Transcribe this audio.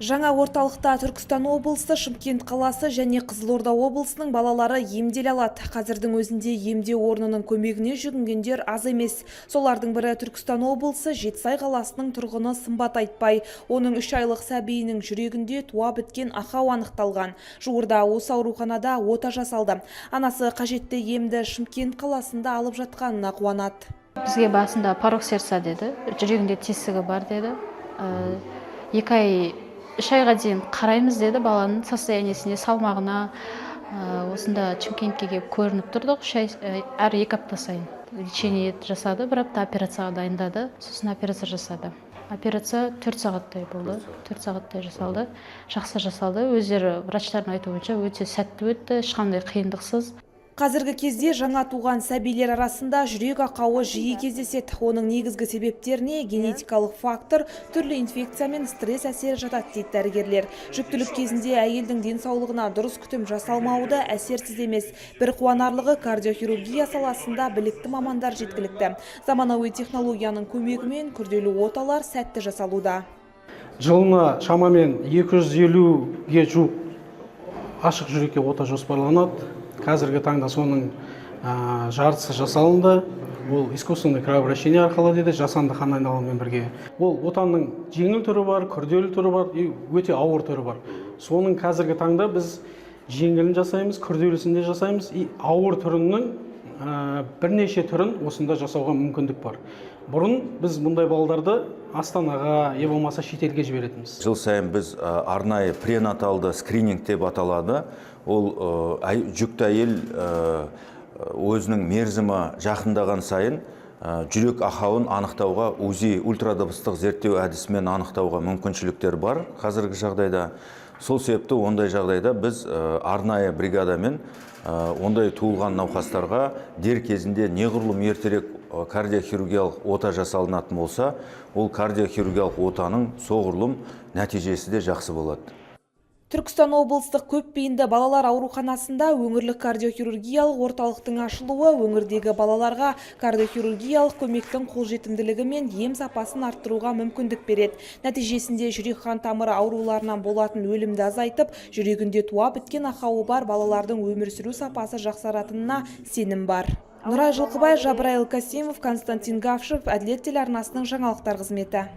Жаңа орталықта Түркістан облысы, Шымкент қаласы және Қызылорда облысының балалары емделе алады. Қазірдің өзінде емдеу орнының көмегіне жүгінгендер аз емес. Солардың бірі Түркістан облысы Жетісай қаласының тұрғыны Сымбат Айтбай. Оның 3 айлық сәбиінің жүрегінде туа біткен ақау анықталған. Жуырда осы ауруханада ота жасалды. Анасы қажетті емді Шымкент қаласында алып жатқанына қуанады. Бізге басында порок сердца деді, жүрегінде тесігі бар деді. 3 айға дейін қараймыз деді, баланың состояниесіне, салмағына. Осында Шымкентке келіп көрініп тұрдық, әр 2 апта сайын. Лечение жасады, бір апта операцияға дайындады, сосын операция жасады. Операция 4 сағаттай болды, 4 сағаттай жасалды, жақсы жасалды. Өздері врачтардың айтуы бойынша өте сәтті өтті, ешқандай қиындықсыз. Қазіргі кезде жаңа туған сәбилер арасында жүрек ақауы жиі кездеседі. Оның негізгі себептеріне генетикалық фактор, түрлі инфекция мен стресс әсері жатады дейді дәрігерлер. Жүктілік кезінде әйелдің денсаулығына дұрыс күтім жасалмауы да әсерсіз емес. Бір қуанарлығы, кардиохирургия саласында білікті мамандар жеткілікті. Заманауи технологияның көмегімен күрделі оталар сәтті жасалуда. Жылына шамамен 250-ге жуық ашық жүрекке ота жоспарланады. Қазіргі таңда соның жартысы жасалынды. Ол искусственный кровообращение арқылы деді, жасанды қан айналымымен бірге. Ол отаның жеңіл түрі бар, күрделі түрі бар, өте ауыр түрі бар. Соның қазіргі таңда біз жеңілін жасаймыз, күрделісін де жасаймыз. Ауыр түрінің бірнеше түрін осында жасауға мүмкіндік бар. Бұрын біз мұндай балаларды Астанаға, е болмаса шетелге жіберетінбіз. Жыл сайын біз арнайы пренаталды скрининг деп аталады. Ол жүкті әйел өзінің мерзімі жақындаған сайын жүрек ақауын анықтауға, УЗИ ультрадыбыстық зерттеу әдісімен анықтауға мүмкіншіліктер бар қазіргі жағдайда. Сол себепті ондай жағдайда біз арнайы бригадамен ондай туылған науқастарға дер кезінде неғұрлым ертерек кардиохирургиялық ота жасалынатын болса, ол кардиохирургиялық отаның соғұрлым нәтижесі де жақсы болады. Түркістан облыстық көпбейінді балалар ауруханасында өңірлік кардиохирургиялық орталықтың ашылуы өңірдегі балаларға кардиохирургиялық көмектің қолжетімділігі мен ем сапасын арттыруға мүмкіндік береді. Нәтижесінде жүрек қан тамыры ауруларынан болатын өлімді азайтып, жүрегінде туа біткен ақауы бар балалардың өмір сүру сапасы жақсаратынына сенім бар. Нұрай Жылқыбай, Жабраил Касимов, Константин Гавшев, Әділет телеарнасының жаңалықтар қызметі.